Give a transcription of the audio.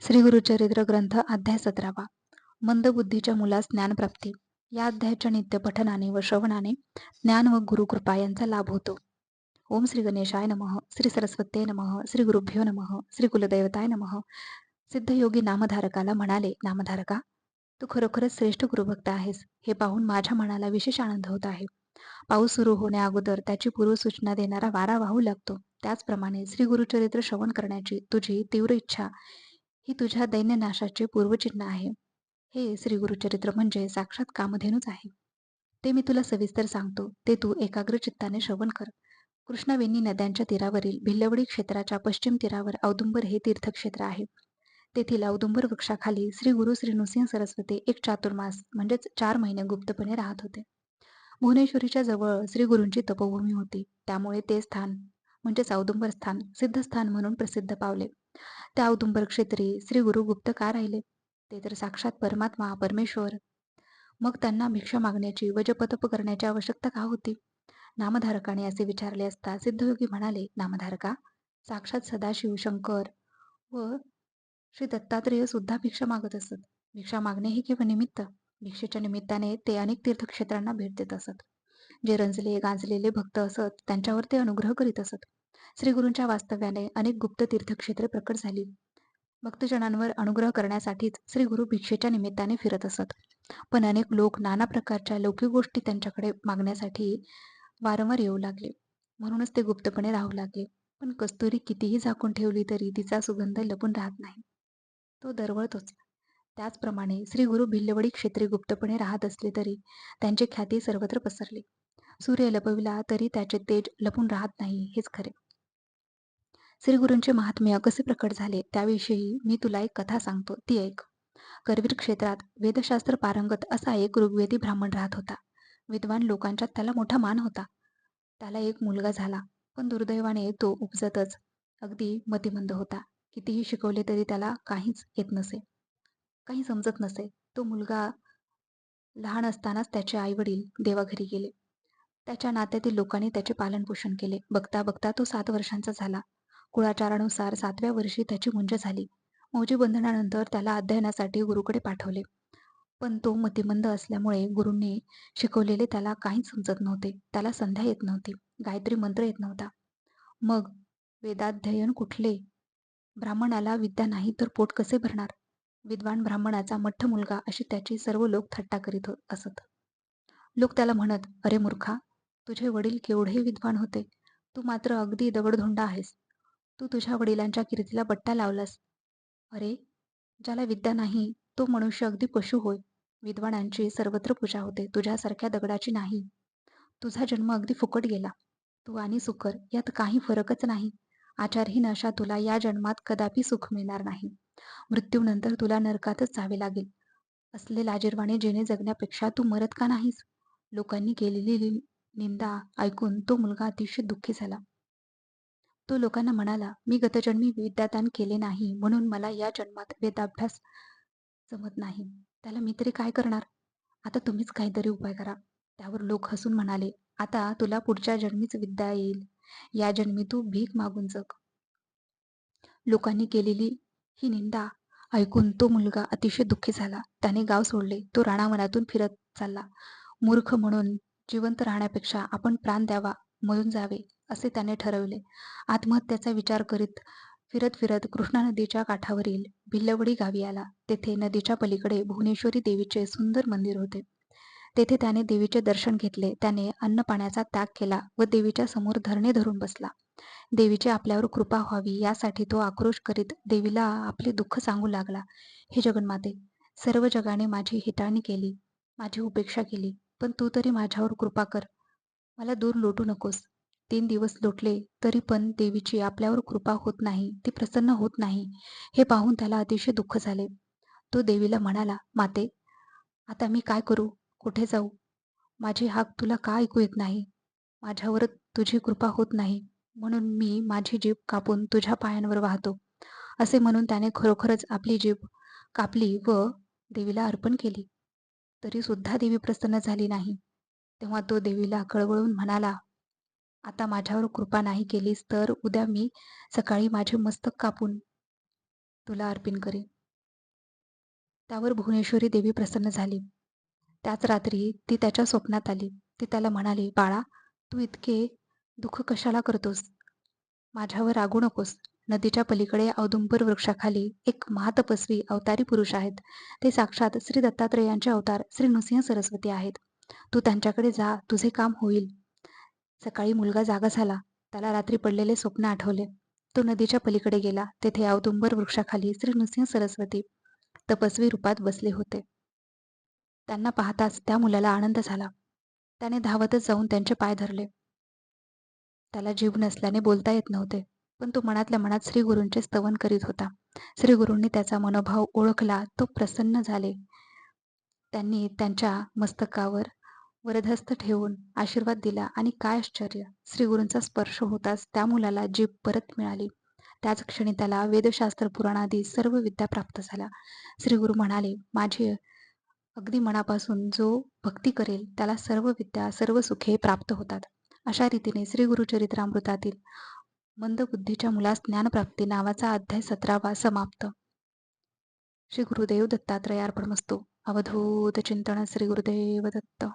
श्री गुरुचरित्र ग्रंथ अध्याय 17वा. मंदबुद्धीच्या मुलास ज्ञानप्राप्ती. या अध्यायाच्या नित्य पठनाने व श्रवणाने ज्ञान व गुरुकृपा यांचा लाभ होतो. ओम श्री गणेशाय नमः. श्री सरस्वते नमः. श्री गुरुभ्यो नमः. श्री कुलदैवताय नमः. सिद्धयोगी नामधारकाला म्हणाले, नामधारका, तू खरोखरच श्रेष्ठ गुरुभक्त आहेस. हे पाहून माझ्या मनाला विशेष आनंद होत आहे. पाऊस सुरू होण्या अगोदर त्याची पूर्वसूचना देणारा वारा वाहू लागतो, त्याचप्रमाणे श्री गुरुचरित्र श्रवण करण्याची तुझी तीव्र इच्छा ही तुझ्या दैन्यनाशाचे पूर्वचिन्ह आहे. हे श्री गुरुचरित्र म्हणजे साक्षात कामधेनूच आहे. ते मी तुला सविस्तर सांगतो, ते तू एकाग्र चित्ताने श्रवण कर. कृष्णावेणी नद्यांच्या तीरावरील भिल्लवडी क्षेत्राच्या पश्चिम तीरावर औदुंबर हे तीर्थक्षेत्र आहे. तेथील औदुंबर वृक्षाखाली श्री गुरु श्री नृसिंह सरस्वती एक चातुर्मास म्हणजेच 4 महिने गुप्तपणे राहत होते. भुवनेश्वरीच्या जवळ श्री गुरूंची तपोभूमी होती, त्यामुळे ते स्थान म्हणजेच औदुंबर स्थान सिद्धस्थान म्हणून प्रसिद्ध पावले. त्या औदुंबर क्षेत्री श्री गुरु गुप्त का राहिले? ते तर साक्षात परमात्मा परमेश्वर. मग त्यांना भिक्षा मागण्याची व जपतप करण्याची आवश्यकता का होती? नामधारकाने असे विचारले असता सिद्धयोगी म्हणाले, नामधारका, साक्षात सदाशिव शंकर व श्री दत्तात्रेय सुद्धा भिक्षा मागत असत. भिक्षा मागणे हे केवळ निमित्त. भिक्षेच्या निमित्ताने ते अनेक तीर्थक्षेत्रांना भेट देत असत. जे रंजले गांजलेले भक्त असत त्यांच्यावर ते अनुग्रह करीत असत. श्री गुरूंच्या वास्तव्याने अनेक गुप्त तीर्थक्षेत्रे प्रकट झाली. भक्तजनांवर अनुग्रह करण्यासाठीच श्री गुरु भिक्षेच्या निमित्ताने फिरत असत. पण अनेक लोक नाना प्रकारच्या लौकिक गोष्टी त्यांच्याकडे मागण्यासाठी वारंवार येऊ लागले. म्हणूनच ते गुप्तपणे राहू लागले. पण कस्तुरी कितीही झाकून ठेवली तरी तिचा सुगंध लपून राहत नाही, तो दरवळतोच. त्याचप्रमाणे श्री गुरु भिल्लवडी क्षेत्री गुप्तपणे राहत असले तरी त्यांची ख्याती सर्वत्र पसरली. सूर्य लपविला तरी त्याचे तेज लपून राहत नाही, हेच खरे. श्री गुरूंचे महात्म्य कसे प्रकट झाले त्याविषयी मी तुला एक कथा सांगतो, ती ऐक. करवीर क्षेत्रात वेदशास्त्र पारंगत असा एक ऋग्वेदी ब्राह्मण राहत होता. विद्वान लोकांच्यात त्याला मोठा मान होता. त्याला एक मुलगा झाला, पण दुर्दैवाने तो उपजतच अगदी मतिमंद होता. कितीही शिकवले तरी त्याला काहीच येत नसे, काही समजत नसे. तो मुलगा लहान असतानाच त्याचे आई वडील देवाघरी गेले. त्याच्या नात्यातील लोकांनी त्याचे पालनपोषण केले. बघता बघता तो 7 वर्षांचा झाला. कुळाचारानुसार 7व्या वर्षी त्याची मुंज झाली. मौजी बंधनानंतर त्याला अध्ययनासाठी गुरुकडे पाठवले. पण तो मतिमंद असल्यामुळे गुरूंनी शिकवलेले त्याला काहीच समजत नव्हते. त्याला संध्या येत नव्हती, गायत्री मंत्र येत नव्हता. मग वेदाध्ययन कुठले? ब्राह्मणाला विद्या नाही तर पोट कसे भरणार? विद्वान ब्राह्मणाचा मठ्ठ मुलगा अशी त्याची सर्व लोक थट्टा करीत असत. लोक त्याला म्हणत, अरे मूर्खा, तुझे वडील केवढे विद्वान होते, तू मात्र अगदी दगडधोंडा आहेस. तू तुझ्या वडिलांच्या कीर्तीला बट्टा लावलास. अरे, ज्याला विद्या नाही तो मनुष्य अगदी पशु होय. विद्वानांची सर्वत्र पूजा होते, तुझ्यासारख्या दगडाची नाही. तुझा जन्म अगदी फुकट गेला. तू आणि सुकर यात काही फरकच नाही. आचारहीन अशा तुला या जन्मात कदापि सुख मिळणार नाही. मृत्यूनंतर तुला नरकातच जावे लागेल. असले लाजिरवाणे जेणे जगण्यापेक्षा तू मरत का नाहीस? लोकांनी केलेली निंदा ऐकून तो मुलगा अतिशय दुःखी झाला. तो लोकांना म्हणाला, मी गतजन्मी विद्यादान केले नाही म्हणून मला या जन्मात वेदाभ्यास जमत नाही. त्याला मी तरी काय करणार? आता तुम्हीच काहीतरी उपाय करा. त्यावर लोक हसून म्हणाले, आता तुला पुढच्या जन्मीच विद्या येईल. या जन्मी तू भीक मागून जग. लोकांनी केलेली ही निंदा ऐकून तो मुलगा अतिशय दुःखी झाला. त्याने गाव सोडले. तो रानावनातून फिरत चालला. मूर्ख म्हणून जिवंत राहण्यापेक्षा आपण प्राण द्यावा, मरून जावे असे त्याने ठरवले. आत्महत्येचा विचार करीत फिरत फिरत कृष्णा नदीच्या काठावरील भिल्लवडी गावी आला. तेथे नदीच्या पलीकडे भुवनेश्वरी देवीचे सुंदर मंदिर होते. तेथे त्याने देवीचे दर्शन घेतले. त्याने अन्नपाण्याचा त्याग केला व देवीच्या समोर धरणे धरून बसला. देवीची आपल्यावर कृपा व्हावी यासाठी तो आक्रोश करीत देवीला आपले दुःख सांगू लागला. हे जगन्माते, सर्व जगाने माझी हेटाळणी केली, माझी उपेक्षा केली, पण तू तरी माझ्यावर कृपा कर. मला दूर लोटू नकोस. 3 दिवस लोटले तरी पण देवीची आपल्यावर कृपा होत नाही, ती प्रसन्न होत नाही. हे पाहून त्याला अतिशय दुःख झाले. तो देवीला म्हणाला, माते, आता मी काय करू? कुठे जाऊ? माझी हाक तुला का ऐकू येत नाही? माझ्यावर तुझी कृपा होत नाही म्हणून मी माझी जीभ कापून तुझ्या पायांवर वाहतो. असे म्हणून त्याने खरोखरच आपली जीभ कापली व देवीला अर्पण केली. तरी सुद्धा देवी प्रसन्न झाली नाही. तेव्हा तो देवीला कळवळून म्हणाला, आता माझ्यावर कृपा नाही केलीस तर उद्या मी सकाळी माझे मस्तक कापून तुला अर्पण करी. त्यावर भुवनेश्वरी देवी प्रसन्न झाली. त्याच रात्री ती त्याच्या स्वप्नात आली. ती त्याला म्हणाली, बाळा, तू इतके दुःख कशाला करतोस? माझ्यावर रागू नकोस. नदीच्या पलीकडे औदुंबर वृक्षाखाली एक महातपस्वी अवतारी पुरुष आहेत. ते साक्षात श्री दत्तात्रेयांचे अवतार श्री नृसिंह सरस्वती आहेत. तू त्यांच्याकडे जा, तुझे काम होईल. सकाळी मुलगा जागा झाला. त्याला रात्री पडलेले स्वप्न आठवले. तो नदीच्या पलीकडे गेला. तेथे औदुंबर वृक्षाखाली श्री नृसिंह सरस्वती तपस्वी रूपात बसले होते. त्यांना पाहताच त्या मुलाला आनंद झाला. त्याने धावतच जाऊन त्यांचे पाय धरले. त्याला जीभ नसल्याने बोलता येत नव्हते, पण तो मनातल्या मनात श्रीगुरूंचे स्तवन करीत होता. श्रीगुरूंनी त्याचा मनोभाव ओळखला. तो प्रसन्न झाले. त्यांनी त्यांच्या मस्तकावर वरदहस्त ठेवून आशीर्वाद दिला आणि काय आश्चर्य! श्रीगुरूंचा स्पर्श होताच त्या मुलाला जीभ परत मिळाली. त्याच क्षणी त्याला वेदशास्त्र पुराणादी सर्व विद्या प्राप्त झाल्या. श्रीगुरू म्हणाले, माझी अगदी मनापासून जो भक्ती करेल त्याला सर्व विद्या, सर्व सुखे प्राप्त होतात. अशा रीतीने श्री गुरुचरित्रामृतातील मंदबुद्धीच्या मुलास ज्ञानप्राप्ती नावाचा अध्याय 17वा समाप्त. श्री गुरुदेव दत्तात्रयार्पणमस्तु. अवधूत चिंतन श्री गुरुदेव दत्त.